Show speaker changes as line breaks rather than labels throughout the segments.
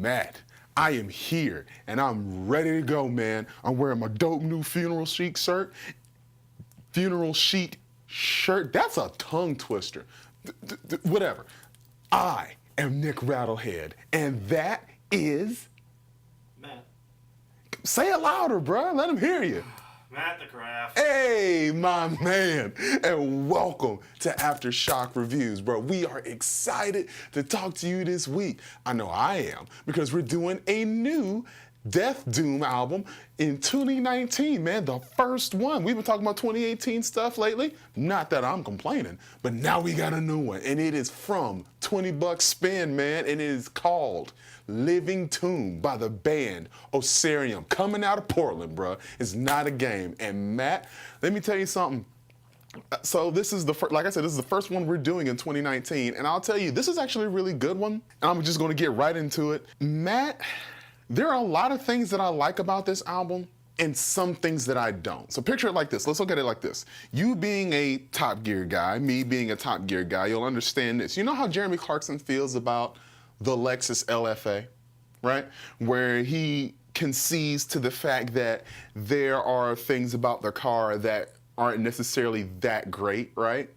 Matt. I am here and I'm ready to go, man. I'm wearing my dope new funeral chic shirt. That's a tongue twister. Whatever. I am Nic Rattlehead, and that is
Matt.
Say it louder, bro. Let him hear you.
Matt the Graff.
Hey, my man, and welcome to Aftershock Reviews, bro. We are excited to talk to you this week. I know I am, because we're doing a new Death Doom album in 2019, man, the first one. We've been talking about 2018 stuff lately. Not that I'm complaining, but now we got a new one, and it is from 20 Bucks Spin, man, and it is called Living Tomb by the band Ossuarium, coming out of Portland, bro. It's not a game. And Matt, let me tell you something. So this is like I said, this is the first one we're doing in 2019, and I'll tell you, this is actually a really good one, and I'm just gonna get right into it. Matt, there are a lot of things that I like about this album and some things that I don't. So picture it like this. Let's look at it like this. You being a Top Gear guy, me being a Top Gear guy, you'll understand this. You know how Jeremy Clarkson feels about the Lexus LFA, right? Where he concedes to the fact that there are things about the car that aren't necessarily that great, right?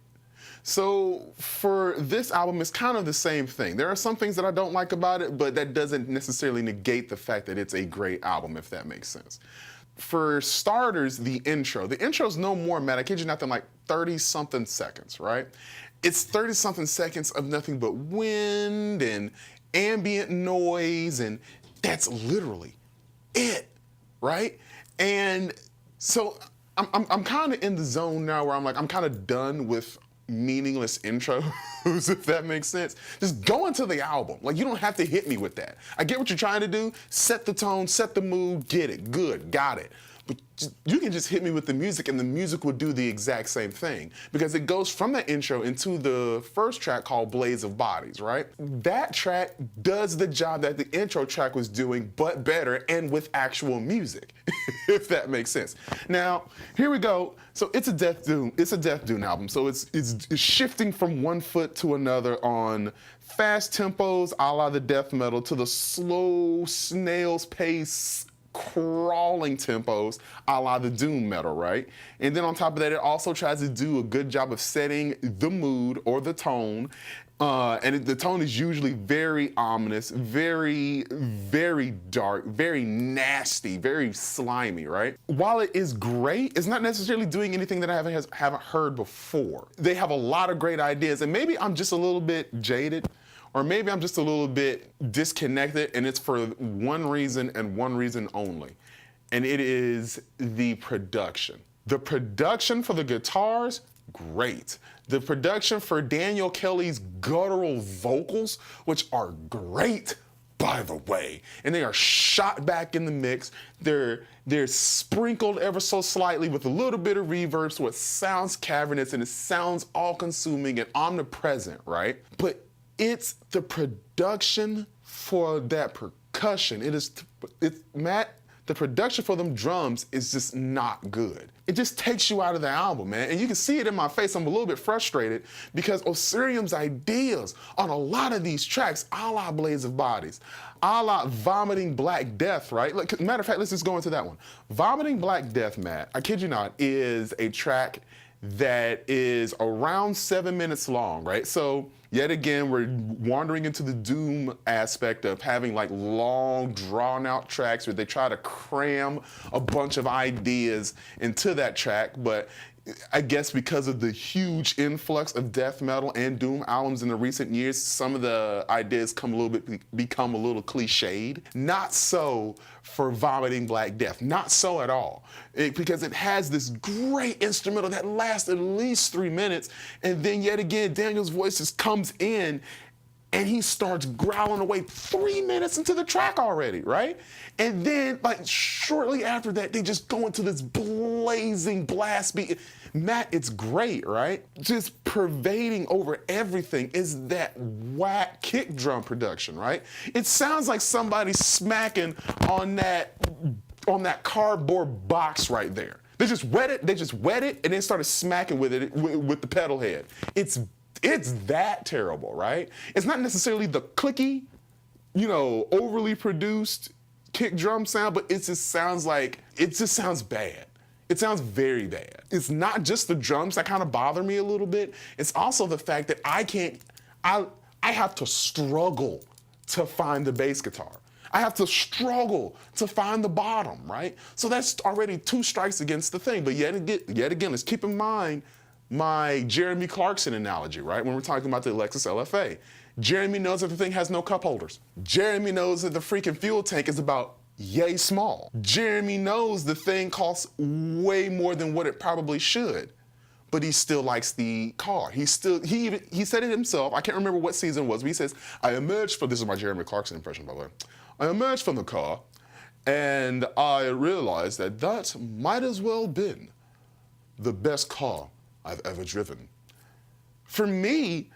So for this album, it's kind of the same thing. There are some things that I don't like about it, but that doesn't necessarily negate the fact that it's a great album, if that makes sense. For starters, the intro's no more, Matt, I kid you not, than like 30-something seconds, right? It's 30-something seconds of nothing but wind and ambient noise, and that's literally it, right? And so I'm kind of in the zone now where I'm like, I'm kind of done with meaningless intros, if that makes sense. Just go into the album. Like, you don't have to hit me with that. I get what you're trying to do. Set the tone, set the mood, get it, good, got it. But you can just hit me with the music, and the music will do the exact same thing, because it goes from the intro into the first track called Blaze of Bodies, right? That track does the job that the intro track was doing, but better and with actual music, if that makes sense. Now, here we go. So it's a Death Doom album. So it's shifting from one foot to another on fast tempos, a la the death metal, to the slow snail's pace crawling tempos, a la the doom metal, right? And then on top of that, it also tries to do a good job of setting the mood or the tone. The tone is usually very ominous, very, very dark, very nasty, very slimy, right? While it is great, it's not necessarily doing anything that I haven't heard before. They have a lot of great ideas, and maybe I'm just a little bit jaded, or maybe I'm just a little bit disconnected, and it's for one reason and one reason only, and it is the production. The production for the guitars, great. The production for Daniel Kelly's guttural vocals, which are great, by the way, and they are shot back in the mix. They're sprinkled ever so slightly with a little bit of reverb, so it sounds cavernous and it sounds all-consuming and omnipresent, right? But it's the production for that percussion. Matt, the production for them drums is just not good. It just takes you out of the album, man. And you can see it in my face. I'm a little bit frustrated because Ossuarium's ideas on a lot of these tracks, a la Blaze of Bodies, a la Vomiting Black Death, right? Like, matter of fact, let's just go into that one. Vomiting Black Death, Matt, I kid you not, is a track that is around 7 minutes long, right? So yet again, we're wandering into the doom aspect of having like long, drawn out tracks where they try to cram a bunch of ideas into that track. But I guess because of the huge influx of death metal and doom albums in the recent years, some of the ideas become a little cliched. Not so for Vomiting Black Death, not so at all. Because it has this great instrumental that lasts at least 3 minutes, and then yet again, Daniel's voice just comes in and he starts growling away 3 minutes into the track already, right? And then, like, shortly after that, they just go into this blazing blast beat. Matt, it's great, right? Just pervading over everything is that whack kick drum production, right? It sounds like somebody smacking on that cardboard box right there. They just wet it, and then started smacking with it with the pedal head. It's that terrible, right? It's not necessarily the clicky overly produced kick drum sound, but it just sounds bad. It sounds very bad. It's not just the drums that kind of bother me a little bit. It's also the fact that I have to struggle to find the bass guitar. I have to struggle to find the bottom, right? So that's already 2 strikes against the thing. But yet again, let's keep in mind my Jeremy Clarkson analogy, right? When we're talking about the Lexus LFA. Jeremy knows that the thing has no cup holders. Jeremy knows that the freaking fuel tank is about yay small. Jeremy knows the thing costs way more than what it probably should, but he still likes the car. He said it himself. I can't remember what season it was, but he says, this is my Jeremy Clarkson impression, by the way. I emerged from the car and I realized that might as well been the best car I've ever driven. For me,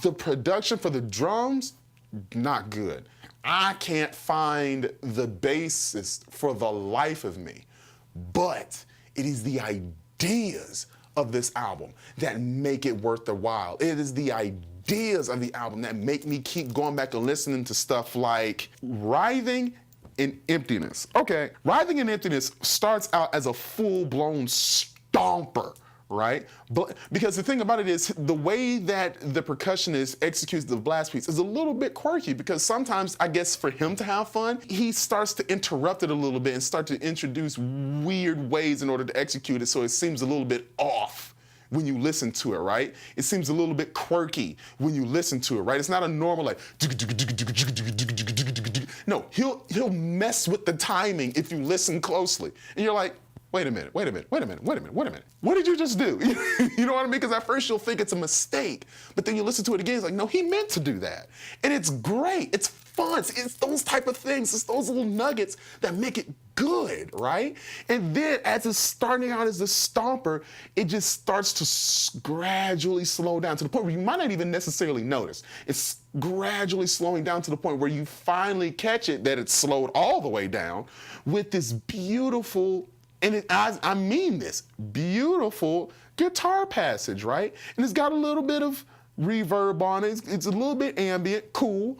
the production for the drums, not good. I can't find the bassist for the life of me, but it is the ideas of this album that make it worth the while. It is the ideas of the album that make me keep going back and listening to stuff like Writhing in Emptiness. Okay, Writhing in Emptiness starts out as a full-blown stomper, right? But because the thing about it is the way that the percussionist executes the blast piece is a little bit quirky, because sometimes, I guess for him to have fun, he starts to interrupt it a little bit and start to introduce weird ways in order to execute it, so it seems a little bit off when you listen to it, right? It seems a little bit quirky when you listen to it, right? It's not a normal like, no, he'll mess with the timing if you listen closely. And you're like, wait a minute. What did you just do? You know what I mean? Because at first you'll think it's a mistake, but then you listen to it again, it's like, no, he meant to do that. And it's great, it's fun, it's those type of things, it's those little nuggets that make it good, right? And then as it's starting out as a stomper, it just starts to gradually slow down to the point where you might not even necessarily notice. It's gradually slowing down to the point where you finally catch it that it's slowed all the way down with this beautiful, and I mean this, beautiful guitar passage, right? And it's got a little bit of reverb on it. It's a little bit ambient, cool.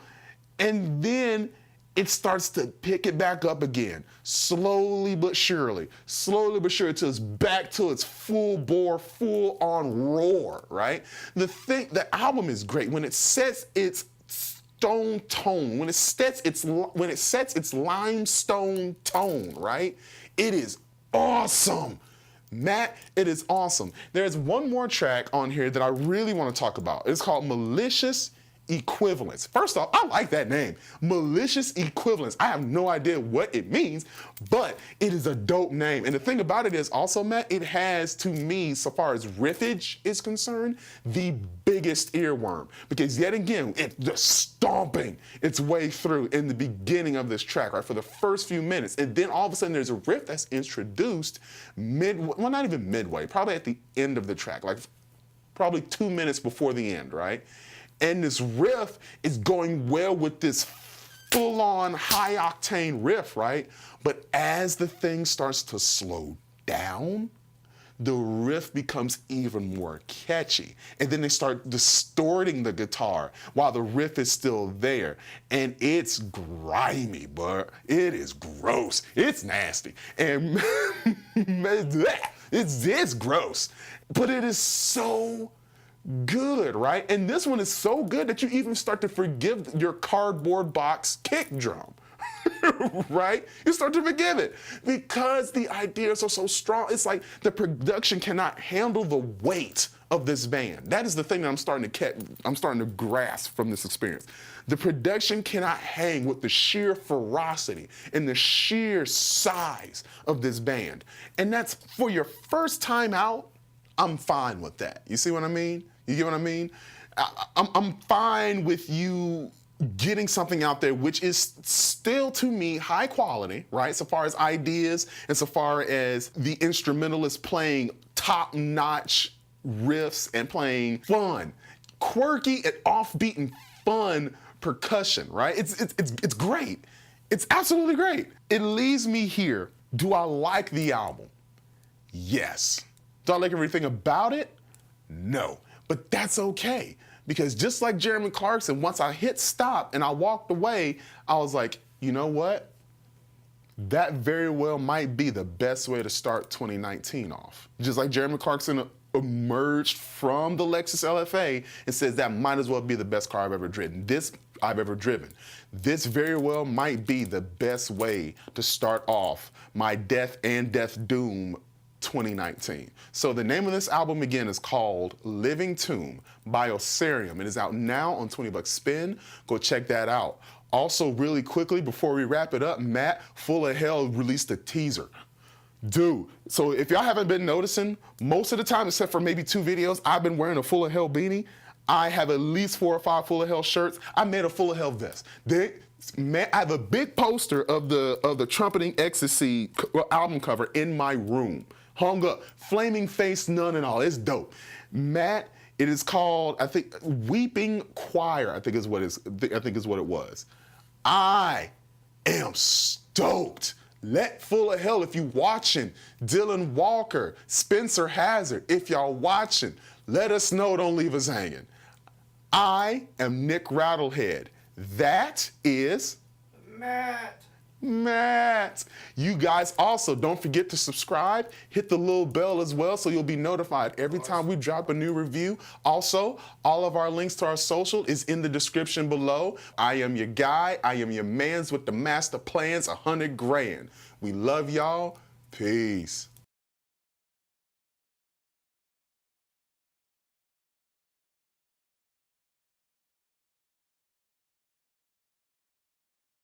And then it starts to pick it back up again, slowly but surely, till it's back to its full bore, full on roar, right? The album is great when it sets its stone tone, when it sets its limestone tone, right? It is awesome. Matt, it is awesome. There's one more track on here that I really want to talk about. It's called Malicious Equivalence. First off, I like that name, Malicious Equivalence. I have no idea what it means, but it is a dope name. And the thing about it is also, Matt, it has, to me, so far as riffage is concerned, the biggest earworm. Because yet again, it's just stomping its way through in the beginning of this track, right, for the first few minutes. And then all of a sudden there's a riff that's introduced well, not even midway, probably at the end of the track, like probably 2 minutes before the end, right? And this riff is going well with this full-on high-octane riff, right? But as the thing starts to slow down, the riff becomes even more catchy. And then they start distorting the guitar while the riff is still there. And it's grimy, but it is gross. It's nasty. And it's gross. But it is so good, right? And this one is so good that you even start to forgive your cardboard box kick drum, right? You start to forgive it because the ideas are so strong. It's like the production cannot handle the weight of this band. That is the thing that I'm starting to grasp from this experience. The production cannot hang with the sheer ferocity and the sheer size of this band. And that's, for your first time out, I'm fine with that. You see what I mean? You get what I mean? I'm fine with you getting something out there which is still, to me, high quality, right? So far as ideas and so far as the instrumentalist playing top-notch riffs and playing fun, quirky and offbeat and fun percussion, right? It's great. It's absolutely great. It leaves me here. Do I like the album? Yes. Do I like everything about it? No. But that's okay, Because just like Jeremy Clarkson, once I hit stop and I walked away, I was like, you know what? That very well might be the best way to start 2019 off. Just like Jeremy Clarkson emerged from the Lexus LFA and says that might as well be the best car I've ever driven. This very well might be the best way to start off my Death and Death Doom 2019. So the name of this album again is called Living Tomb by Ossuarium. It is out now on 20 Bucks Spin. Go check that out. Also, really quickly, before we wrap it up, Matt, Full of Hell released a teaser. Dude, so if y'all haven't been noticing, most of the time, except for maybe 2 videos, I've been wearing a Full of Hell beanie. I have at least 4 or 5 Full of Hell shirts. I made a Full of Hell vest. Man, I have a big poster of the Trumpeting Ecstasy album cover in my room, hung up, flaming face, none and all. It's dope. Matt, it is called, I think, Weeping Choir. I think is what it was. I am stoked. Let Full of Hell, if you watching, Dylan Walker, Spencer Hazard, if y'all watching, let us know, don't leave us hanging. I am Nic Rattlehead. That is Matt. You guys also don't forget to subscribe, hit the little bell as well so you'll be notified every time we drop a new review. Also, all of our links to our social is in the description below. I am your guy. I am your mans with the master plans, 100 grand. We love y'all. Peace.